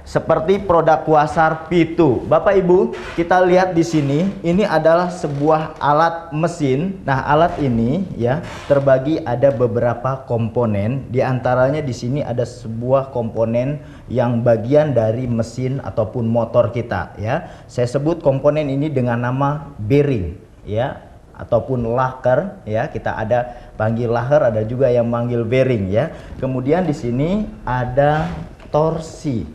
seperti produk Quasar P2. Bapak Ibu, kita lihat di sini, ini adalah sebuah alat mesin. Nah, alat ini ya terbagi ada beberapa komponen. Di antaranya di sini ada sebuah komponen yang bagian dari mesin ataupun motor kita ya. Saya sebut komponen ini dengan nama bearing ya, ataupun lacquer ya. Kita ada panggil lacquer, ada juga yang manggil bearing ya. Kemudian di sini ada torsi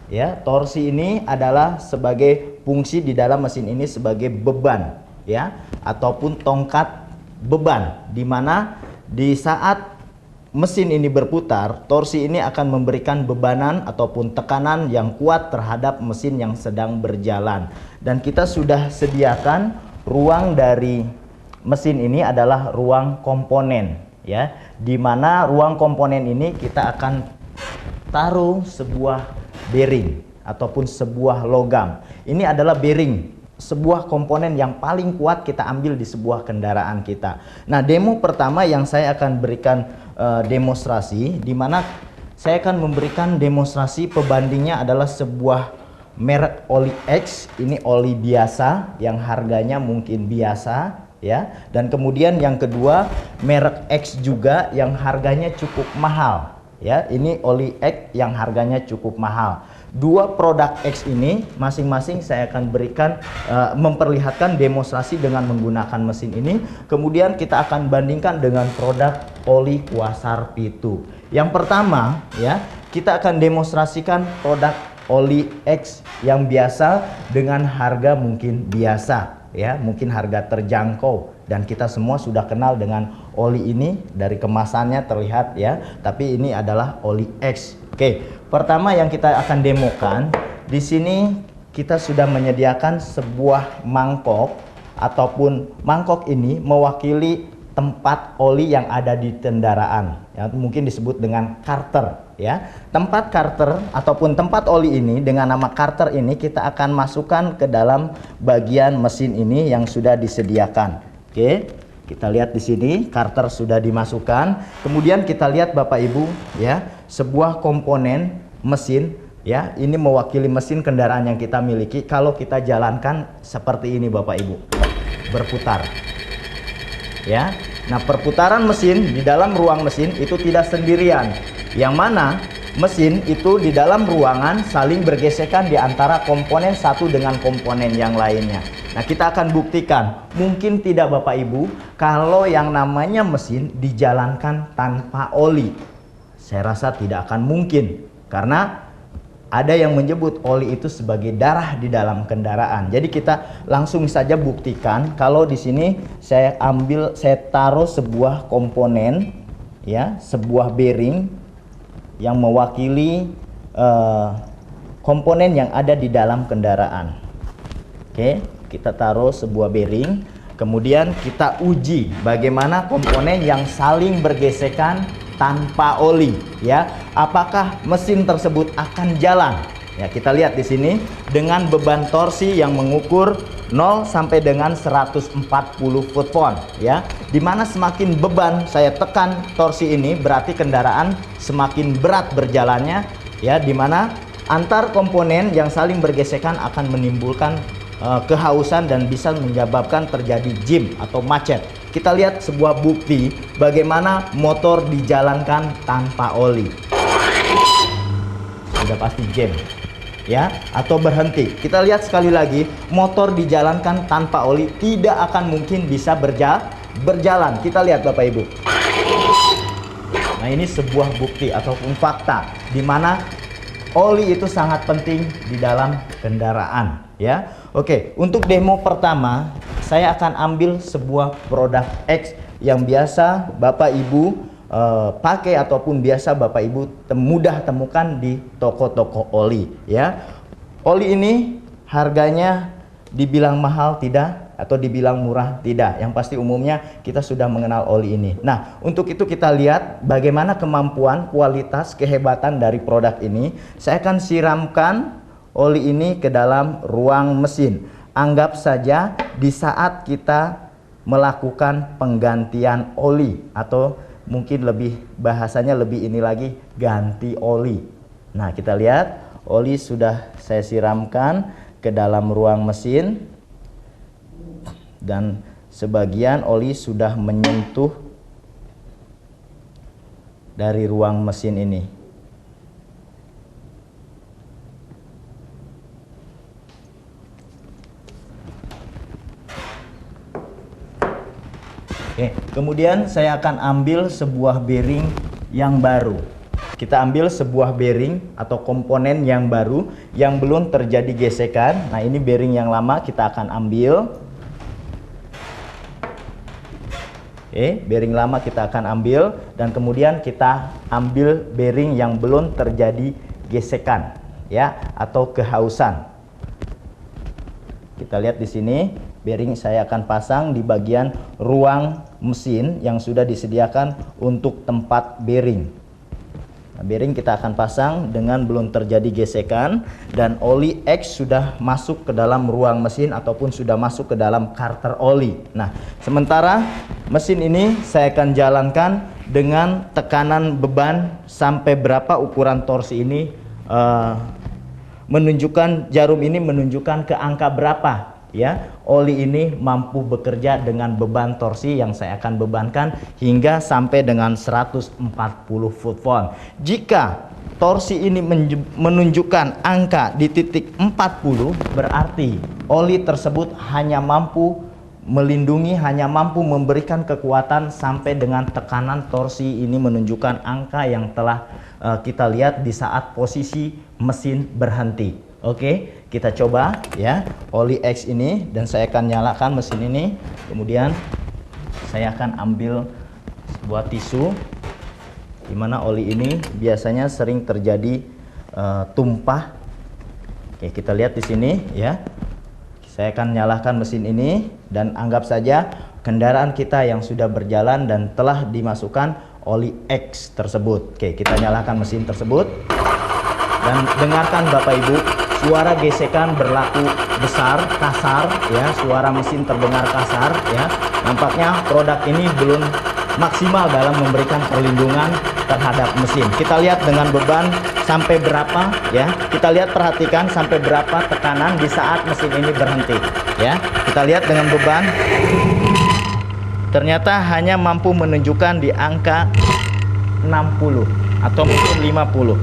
ya. Torsi ini adalah sebagai fungsi di dalam mesin ini sebagai beban ya, ataupun tongkat beban, dimana di saat mesin ini berputar, torsi ini akan memberikan bebanan ataupun tekanan yang kuat terhadap mesin yang sedang berjalan. Dan kita sudah sediakan ruang dari mesin ini adalah ruang komponen ya, dimana ruang komponen ini kita akan taruh sebuah bearing ataupun sebuah logam. Ini adalah bearing, sebuah komponen yang paling kuat kita ambil di sebuah kendaraan kita. Nah, demo pertama yang saya akan berikan demonstrasi, di mana saya akan memberikan demonstrasi pebandingnya adalah sebuah merek oli X. Ini oli biasa yang harganya mungkin biasa ya, dan kemudian yang kedua merek X juga yang harganya cukup mahal ya. Ini oli X yang harganya cukup mahal. Dua produk X ini masing-masing saya akan berikan memperlihatkan demonstrasi dengan menggunakan mesin ini. Kemudian kita akan bandingkan dengan produk oli Quasar P2. Yang pertama ya, kita akan demonstrasikan produk oli X yang biasa dengan harga mungkin biasa ya, mungkin harga terjangkau, dan kita semua sudah kenal dengan oli ini dari kemasannya terlihat ya, tapi ini adalah oli X. Oke, pertama yang kita akan demokan di sini, kita sudah menyediakan sebuah mangkok, ataupun mangkok ini mewakili tempat oli yang ada di kendaraan ya, mungkin disebut dengan karter ya. Tempat karter ataupun tempat oli ini dengan nama karter ini kita akan masukkan ke dalam bagian mesin ini yang sudah disediakan. Oke, kita lihat di sini karter sudah dimasukkan. Kemudian kita lihat Bapak Ibu ya, sebuah komponen mesin ya, ini mewakili mesin kendaraan yang kita miliki. Kalau kita jalankan seperti ini Bapak Ibu, berputar ya. Nah, perputaran mesin di dalam ruang mesin itu tidak sendirian, yang mana mesin itu di dalam ruangan saling bergesekan di antara komponen satu dengan komponen yang lainnya. Nah, kita akan buktikan. Mungkin tidak Bapak Ibu, kalau yang namanya mesin dijalankan tanpa oli. Saya rasa tidak akan mungkin, karena ada yang menyebut oli itu sebagai darah di dalam kendaraan. Jadi kita langsung saja buktikan. Kalau di sini saya taruh sebuah komponen ya, sebuah bearing yang mewakili komponen yang ada di dalam kendaraan. Oke, kita taruh sebuah bearing, kemudian kita uji bagaimana komponen yang saling bergesekan tanpa oli ya, apakah mesin tersebut akan jalan ya. Kita lihat di sini dengan beban torsi yang mengukur 0 sampai dengan 140 foot-pound ya, dimana semakin beban saya tekan torsi ini berarti kendaraan semakin berat berjalannya ya, dimana antar komponen yang saling bergesekan akan menimbulkan kehausan dan bisa menyebabkan terjadi jam atau macet. Kita lihat sebuah bukti bagaimana motor dijalankan tanpa oli. Sudah pasti jam ya, atau berhenti. Kita lihat sekali lagi, motor dijalankan tanpa oli tidak akan mungkin bisa berjalan. Kita lihat Bapak Ibu. Nah, ini sebuah bukti ataupun fakta di mana oli itu sangat penting di dalam kendaraan ya. Oke, untuk demo pertama saya akan ambil sebuah produk X yang biasa Bapak Ibu pakai ataupun biasa Bapak Ibu mudah temukan di toko-toko oli ya. Oli ini harganya dibilang mahal tidak, atau dibilang murah tidak. Yang pasti umumnya kita sudah mengenal oli ini. Nah, untuk itu kita lihat bagaimana kemampuan, kualitas, kehebatan dari produk ini. Saya akan siramkan oli ini ke dalam ruang mesin. Anggap saja di saat kita melakukan penggantian oli, atau mungkin lebih bahasanya lebih ini lagi, ganti oli Nah, kita lihat oli sudah saya siramkan ke dalam ruang mesin dan sebagian oli sudah menyentuh dari ruang mesin ini. Oke, kemudian saya akan ambil sebuah bearing yang baru. Kita ambil sebuah bearing atau komponen yang baru yang belum terjadi gesekan. Nah, ini bearing yang lama kita akan ambil. Oke, bearing lama kita akan ambil dan kemudian kita ambil bearing yang belum terjadi gesekan ya atau kehausan. Kita lihat di sini, bearing saya akan pasang di bagian ruang mesin yang sudah disediakan untuk tempat bearing. Nah, bearing kita akan pasang dengan belum terjadi gesekan dan oli X sudah masuk ke dalam ruang mesin ataupun sudah masuk ke dalam karter oli. Nah, sementara mesin ini saya akan jalankan dengan tekanan beban sampai berapa ukuran torsi ini menunjukkan, jarum ini menunjukkan ke angka berapa ya oli ini mampu bekerja dengan beban torsi yang saya akan bebankan hingga sampai dengan 140 foot-pound. Jika torsi ini menunjukkan angka di titik 40, berarti oli tersebut hanya mampu melindungi, hanya mampu memberikan kekuatan sampai dengan tekanan torsi ini menunjukkan angka yang telah kita lihat di saat posisi mesin berhenti. Oke, kita coba ya oli X ini dan saya akan nyalakan mesin ini. Kemudian saya akan ambil sebuah tisu di mana oli ini biasanya sering terjadi tumpah. Oke, kita lihat di sini ya. Saya akan nyalakan mesin ini dan anggap saja kendaraan kita yang sudah berjalan dan telah dimasukkan oli X tersebut. Oke, kita nyalakan mesin tersebut dan dengarkan Bapak Ibu, suara gesekan berlaku besar, kasar ya, suara mesin terdengar kasar ya. Nampaknya produk ini belum maksimal dalam memberikan perlindungan terhadap mesin. Kita lihat dengan beban sampai berapa ya. Kita lihat, perhatikan sampai berapa tekanan di saat mesin ini berhenti ya. Kita lihat dengan beban ternyata hanya mampu menunjukkan di angka 60 atau mungkin 50.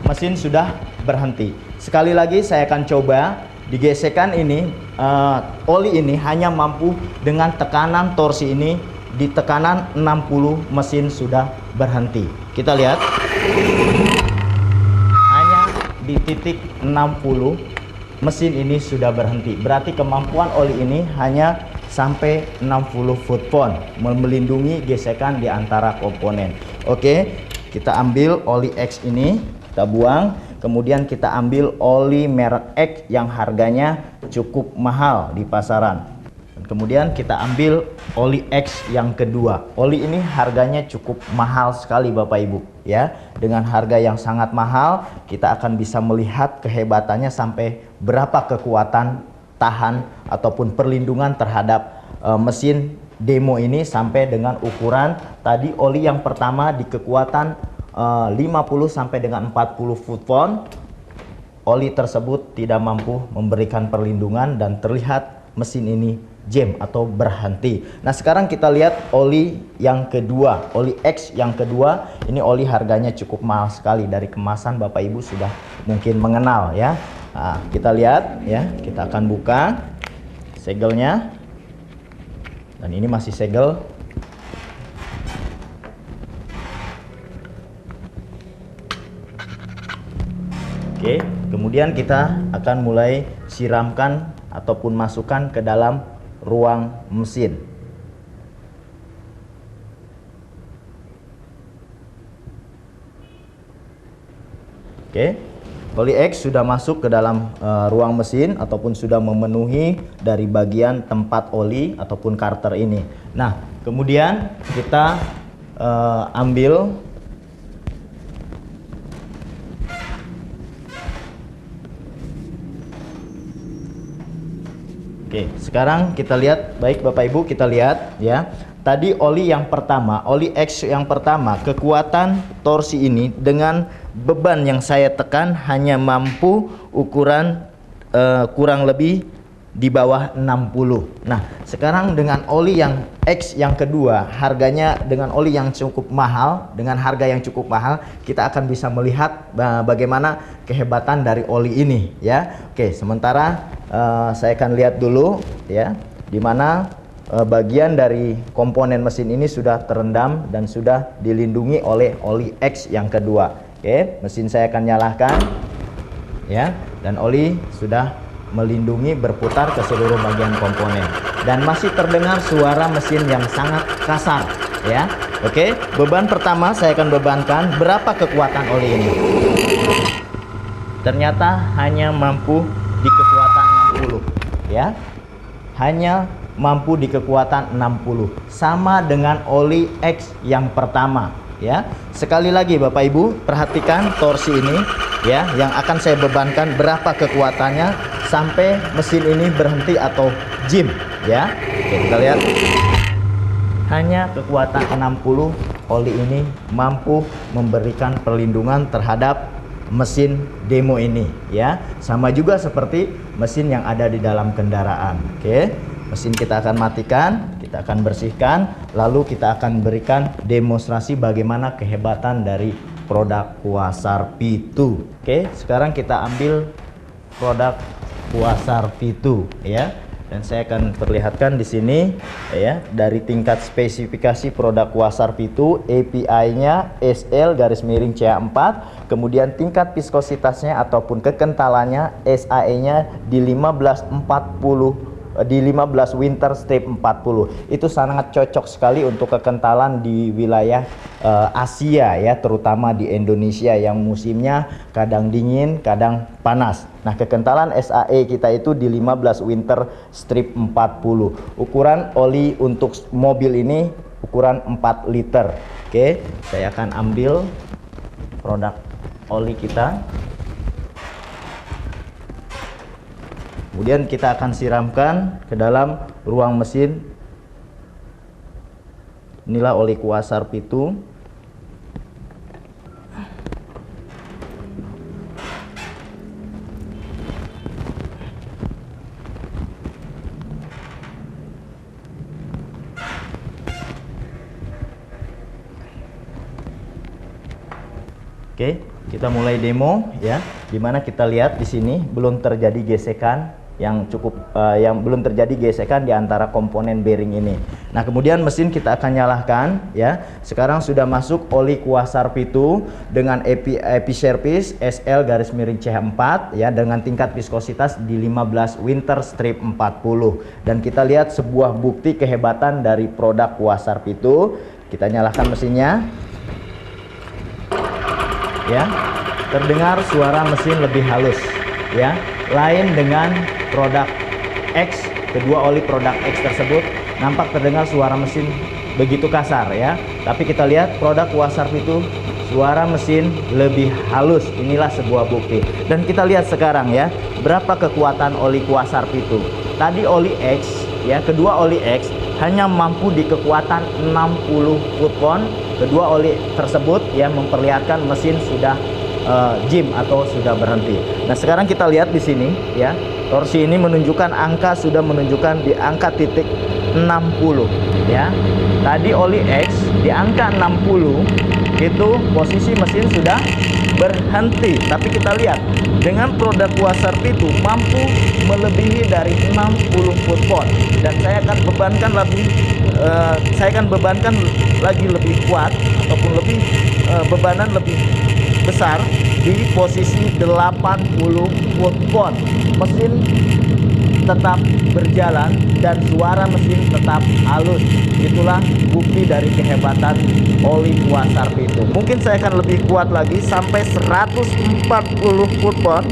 Mesin sudah berhenti. Sekali lagi saya akan coba di gesekan ini, oli ini hanya mampu dengan tekanan torsi ini di tekanan 60, mesin sudah berhenti. Kita lihat hanya di titik 60 mesin ini sudah berhenti. Berarti kemampuan oli ini hanya sampai 60 foot-pound melindungi gesekan di antara komponen. Oke, kita ambil oli X ini, kita buang. Kemudian kita ambil oli merek X yang harganya cukup mahal di pasaran. Dan kemudian kita ambil oli X yang kedua. Oli ini harganya cukup mahal sekali Bapak Ibu ya. Dengan harga yang sangat mahal, kita akan bisa melihat kehebatannya sampai berapa kekuatan tahan ataupun perlindungan terhadap mesin demo ini sampai dengan ukuran tadi oli yang pertama di kekuatan 50 sampai dengan 40 foot-pound. Oli tersebut tidak mampu memberikan perlindungan dan terlihat mesin ini jam atau berhenti. Nah, sekarang kita lihat oli yang kedua, oli X yang kedua. Ini oli harganya cukup mahal sekali, dari kemasan Bapak Ibu sudah mungkin mengenal ya. Nah, kita lihat ya, kita akan buka segelnya. Dan ini masih segel. Oke, kemudian kita akan mulai siramkan ataupun masukkan ke dalam ruang mesin. Oke, oli X sudah masuk ke dalam ruang mesin ataupun sudah memenuhi dari bagian tempat oli ataupun karter ini. Nah, kemudian kita ambil Oke, sekarang kita lihat, baik Bapak Ibu, kita lihat ya. Tadi oli yang pertama, oli X yang pertama, kekuatan torsi ini dengan beban yang saya tekan hanya mampu ukuran kurang lebih di bawah 60. Nah, sekarang dengan oli yang X yang kedua, harganya dengan oli yang cukup mahal, dengan harga yang cukup mahal, kita akan bisa melihat bagaimana kehebatan dari oli ini ya. Oke, sementara saya akan lihat dulu ya, dimana bagian dari komponen mesin ini sudah terendam dan sudah dilindungi oleh oli X yang kedua. Oke, mesin saya akan nyalakan ya, dan oli sudah melindungi berputar ke seluruh bagian komponen dan masih terdengar suara mesin yang sangat kasar ya. Oke, beban pertama saya akan bebankan. Berapa kekuatan oli ini? Ternyata hanya mampu di kekuatan 60 ya, hanya mampu di kekuatan 60, sama dengan oli X yang pertama ya. Sekali lagi Bapak Ibu, perhatikan torsi ini ya, yang akan saya bebankan berapa kekuatannya sampai mesin ini berhenti atau jim ya. Oke, kita lihat hanya kekuatan 60 oli ini mampu memberikan perlindungan terhadap mesin demo ini ya, sama juga seperti mesin yang ada di dalam kendaraan. Oke, mesin kita akan matikan, kita akan bersihkan, lalu kita akan berikan demonstrasi bagaimana kehebatan dari produk Quasar P2. Oke, sekarang kita ambil produk Quasar P2 ya, dan saya akan perlihatkan di sini ya, dari tingkat spesifikasi produk Quasar P2, API-nya SL-CA4, kemudian tingkat viskositasnya ataupun kekentalannya SAE-nya di 15 winter strip 40. Itu sangat cocok sekali untuk kekentalan di wilayah Asia ya, terutama di Indonesia yang musimnya kadang dingin, kadang panas. Nah, kekentalan SAE kita itu di 15 winter strip 40. Ukuran oli untuk mobil ini ukuran 4 liter. Oke, saya akan ambil produk oli kita. Kemudian kita akan siramkan ke dalam ruang mesin. Inilah oli Quasar P2. Oke, kita mulai demo ya. Dimana kita lihat di sini belum terjadi gesekan yang belum terjadi gesekan di antara komponen bearing ini. Nah, kemudian mesin kita akan nyalakan ya. Sekarang sudah masuk oli Quasar P2 dengan epi service SL-CH4 ya, dengan tingkat viskositas di 15 winter strip 40. Dan kita lihat sebuah bukti kehebatan dari produk Quasar P2. Kita nyalakan mesinnya ya. Terdengar suara mesin lebih halus ya, lain dengan produk X. Kedua oli produk X tersebut nampak terdengar suara mesin begitu kasar ya, tapi kita lihat produk Quasar P2 suara mesin lebih halus. Inilah sebuah bukti. Dan kita lihat sekarang ya, berapa kekuatan oli Quasar P2. Tadi oli X ya, kedua oli X hanya mampu di kekuatan 60 foot-pound. Kedua oli tersebut ya memperlihatkan mesin sudah jim atau sudah berhenti. Nah, sekarang kita lihat di sini ya, torsi ini menunjukkan angka, sudah menunjukkan di angka titik 60 ya. Tadi oli X di angka 60 itu posisi mesin sudah berhenti, tapi kita lihat dengan produk Quasar P2 mampu melebihi dari 60 foot-pound. Dan saya akan bebankan lagi lebih kuat ataupun lebih bebanan lebih besar di posisi 80 foot-pound. Mesin tetap berjalan dan suara mesin tetap halus. Itulah bukti dari kehebatan oli Quasar P2. Mungkin saya akan lebih kuat lagi sampai 140 foot-pound